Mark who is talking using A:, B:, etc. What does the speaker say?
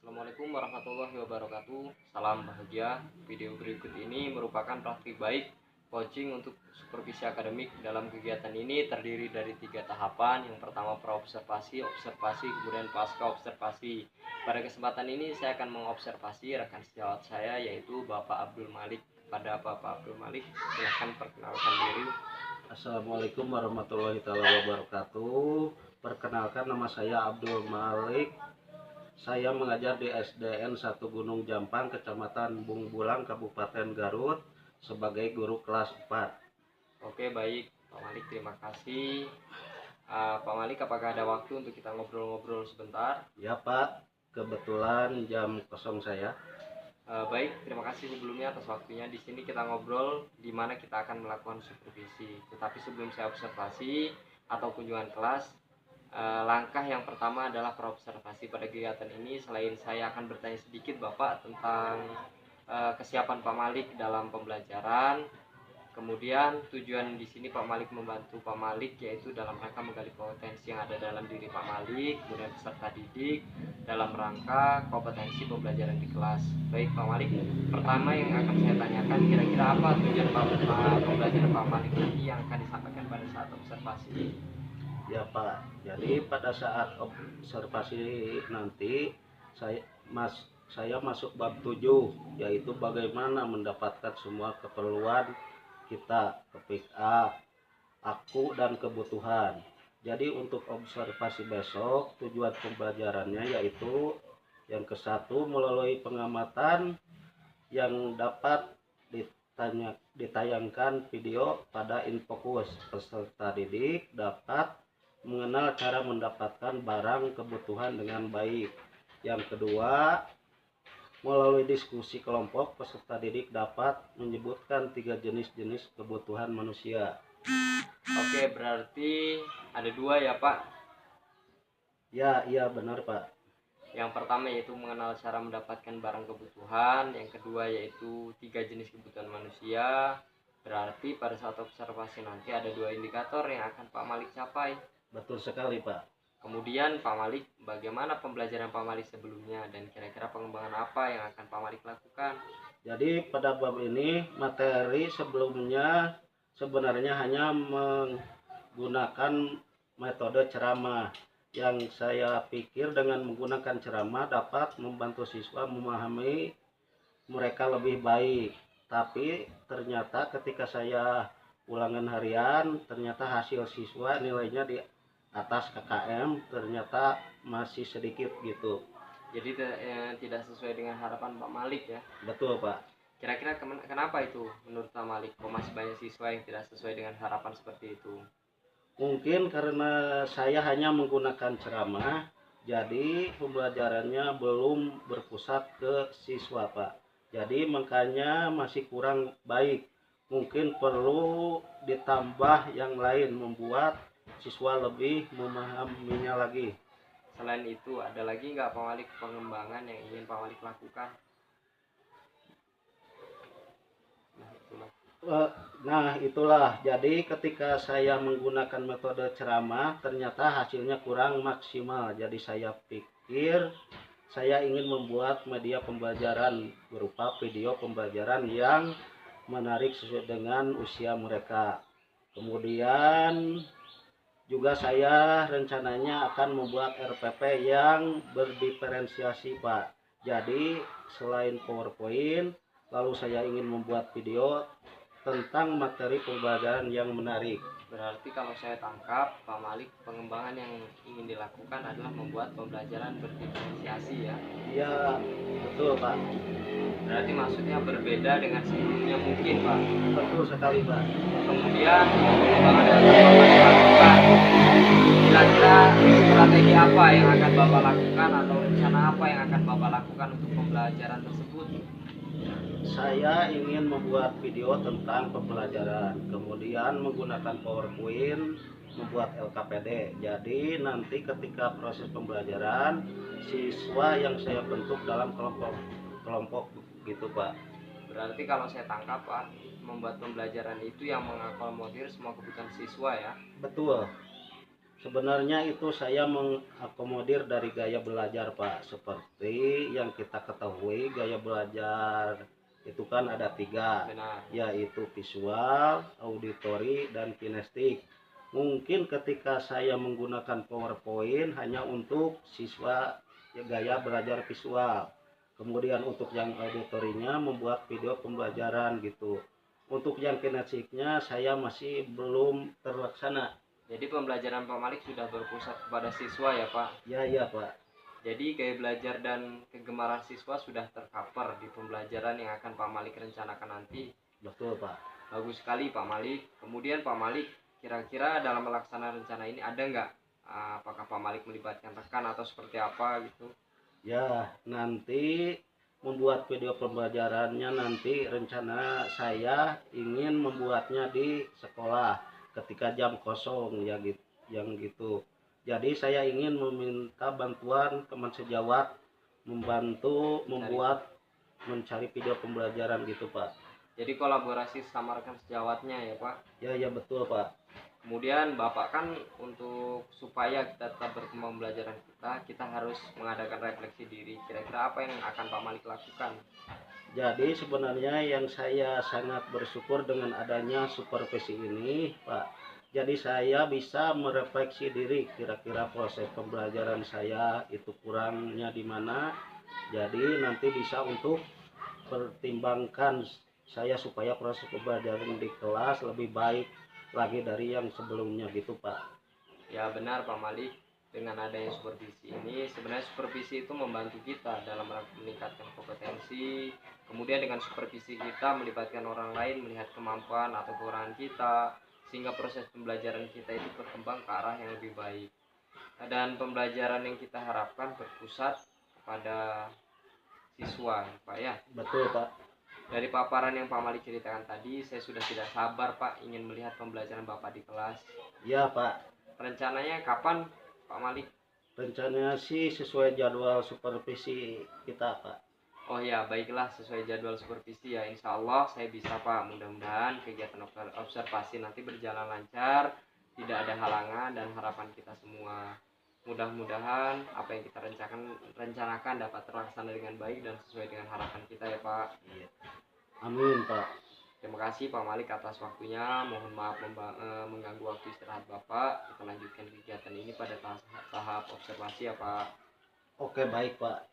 A: Assalamualaikum warahmatullahi wabarakatuh. Salam bahagia. Video berikut ini merupakan praktik baik coaching untuk supervisi akademik. Dalam kegiatan ini terdiri dari 3 tahapan. Yang pertama praobservasi, observasi, kemudian pasca observasi. Pada kesempatan ini saya akan mengobservasi rekan sejawat saya, yaitu Bapak Abdul Malik. Pada Bapak Abdul Malik, silahkan perkenalkan diri.
B: Assalamualaikum warahmatullahi wabarakatuh. Perkenalkan, nama saya Abdul Malik. Saya mengajar di SDN 1 Gunung Jampang, Kecamatan Bungbulang, Kabupaten Garut, sebagai guru kelas 4.
A: Oke, baik Pak Malik, terima kasih. Pak Malik, apakah ada waktu untuk kita ngobrol-ngobrol sebentar?
B: Ya Pak, kebetulan jam kosong saya.
A: Baik, terima kasih sebelumnya atas waktunya. Di sini kita ngobrol di mana kita akan melakukan supervisi. Tetapi sebelum saya observasi atau kunjungan kelas, langkah yang pertama adalah praobservasi. Pada kegiatan ini, selain saya akan bertanya sedikit Bapak tentang kesiapan Pak Malik dalam pembelajaran. Kemudian tujuan di sini Pak Malik membantu Pak Malik, yaitu dalam rangka menggali potensi yang ada dalam diri Pak Malik, kemudian peserta didik dalam rangka kompetensi pembelajaran di kelas. Baik Pak Malik, pertama yang akan saya tanyakan, kira-kira apa tujuan pembelajaran Pak Malik nanti yang akan disampaikan pada saat observasi?
B: Ya Pak, jadi pada saat observasi nanti saya masuk bab 7, yaitu bagaimana mendapatkan semua keperluan kita, KPA, aku, dan kebutuhan. Jadi untuk observasi besok, tujuan pembelajarannya yaitu yang ke-1, melalui pengamatan yang dapat ditayangkan video pada InFokus. Peserta didik dapat mengenal cara mendapatkan barang kebutuhan dengan baik. Yang kedua, melalui diskusi kelompok, peserta didik dapat menyebutkan 3 jenis-jenis kebutuhan manusia.
A: Oke, berarti ada 2 ya Pak?
B: Ya, iya benar Pak.
A: Yang pertama yaitu mengenal cara mendapatkan barang kebutuhan. Yang kedua yaitu 3 jenis kebutuhan manusia. Berarti pada saat observasi nanti ada 2 indikator yang akan Pak Malik capai.
B: Betul sekali Pak.
A: Kemudian Pak Malik, bagaimana pembelajaran Pak Malik sebelumnya dan kira-kira pengembangan apa yang akan Pak Malik lakukan?
B: Jadi pada bab ini materi sebelumnya sebenarnya hanya menggunakan metode ceramah. Yang saya pikir dengan menggunakan ceramah dapat membantu siswa memahami mereka lebih baik. Tapi ternyata ketika saya ulangan harian, ternyata hasil siswa nilainya di atas KKM ternyata masih sedikit gitu.
A: Jadi tidak sesuai dengan harapan Pak Malik ya?
B: Betul Pak.
A: Kira-kira kenapa itu menurut Pak Malik? Kok masih banyak siswa yang tidak sesuai dengan harapan seperti itu?
B: Mungkin karena saya hanya menggunakan ceramah, jadi pembelajarannya belum berpusat ke siswa Pak. Jadi makanya masih kurang baik. Mungkin perlu ditambah yang lain membuat siswa lebih memahaminya lagi.
A: Selain itu, ada lagi nggak Pak Malik pengembangan yang ingin Pak Malik lakukan?
B: Nah itulah, jadi ketika saya menggunakan metode ceramah ternyata hasilnya kurang maksimal. Jadi saya pikir saya ingin membuat media pembelajaran berupa video pembelajaran yang menarik sesuai dengan usia mereka. Kemudian juga saya rencananya akan membuat RPP yang berdiferensiasi Pak. Jadi selain PowerPoint, lalu saya ingin membuat video tentang materi pembelajaran yang menarik.
A: Berarti kalau saya tangkap Pak Malik, pengembangan yang ingin dilakukan adalah membuat pembelajaran berdiferensiasi ya?
B: Iya betul Pak.
A: Berarti maksudnya berbeda dengan sebelumnya mungkin Pak?
B: Betul sekali Pak.
A: Kemudian pengembangan yang akan Bapak lakukan, kira-kira strategi apa yang akan Bapak lakukan atau rencana apa yang akan Bapak lakukan untuk pembelajaran tersebut?
B: Saya ingin membuat video tentang pembelajaran, kemudian menggunakan PowerPoint, membuat LKPD. Jadi nanti ketika proses pembelajaran, siswa yang saya bentuk dalam kelompok gitu Pak.
A: Berarti kalau saya tangkap Pak, membuat pembelajaran itu yang mengakomodir semua kebutuhan siswa ya?
B: Betul. Sebenarnya itu saya mengakomodir dari gaya belajar Pak. Seperti yang kita ketahui gaya belajar itu kan ada 3,
A: Benar.
B: yaitu visual, auditory, dan kinestik. Mungkin ketika saya menggunakan PowerPoint hanya untuk siswa gaya belajar visual. Kemudian untuk yang auditorinya membuat video pembelajaran gitu. Untuk yang kinestiknya saya masih belum terlaksana.
A: Jadi pembelajaran Pak Malik sudah berpusat kepada siswa ya Pak.
B: Ya, iya Pak.
A: Jadi gaya belajar dan kegemaran siswa sudah tercover di pembelajaran yang akan Pak Malik rencanakan nanti.
B: Betul Pak.
A: Bagus sekali Pak Malik. Kemudian Pak Malik, kira-kira dalam melaksanakan rencana ini ada nggak? Apakah Pak Malik melibatkan rekan atau seperti apa gitu?
B: Ya, nanti membuat video pembelajarannya nanti rencana saya ingin membuatnya di sekolah ketika jam kosong ya gitu, yang gitu. Jadi saya ingin meminta bantuan teman sejawat membantu mencari video pembelajaran gitu Pak.
A: Jadi kolaborasi sama rekan sejawatnya ya Pak.
B: Ya betul Pak.
A: Kemudian Bapak kan untuk supaya kita tetap berkembang belajaran kita harus mengadakan refleksi diri. Kira-kira apa yang akan Pak Malik lakukan?
B: Jadi sebenarnya yang saya sangat bersyukur dengan adanya supervisi ini Pak. Jadi saya bisa merefleksi diri kira-kira proses pembelajaran saya itu kurangnya di mana. Jadi nanti bisa untuk pertimbangkan saya supaya proses pembelajaran di kelas lebih baik lagi dari yang sebelumnya gitu Pak.
A: Ya benar Pak Malik, dengan adanya supervisi ini sebenarnya supervisi itu membantu kita dalam meningkatkan kompetensi. Kemudian dengan supervisi kita melibatkan orang lain melihat kemampuan atau kekurangan kita, sehingga proses pembelajaran kita itu berkembang ke arah yang lebih baik. Dan pembelajaran yang kita harapkan berpusat kepada siswa Pak ya.
B: Betul Pak.
A: Dari paparan yang Pak Malik ceritakan tadi, saya sudah tidak sabar Pak ingin melihat pembelajaran Bapak di kelas.
B: Ya Pak.
A: Rencananya kapan Pak Malik?
B: Rencananya sih sesuai jadwal supervisi kita Pak.
A: Oh ya, baiklah, sesuai jadwal supervisi ya. Insya Allah saya bisa Pak. Mudah-mudahan kegiatan observasi nanti berjalan lancar, tidak ada halangan, dan harapan kita semua. Mudah-mudahan apa yang kita rencanakan dapat terlaksana dengan baik dan sesuai dengan harapan kita ya Pak.
B: Iya. Amin Pak.
A: Terima kasih Pak Malik atas waktunya. Mohon maaf mengganggu waktu istirahat Bapak. Kita lanjutkan kegiatan ini pada tahap observasi ya Pak.
B: Oke baik Pak.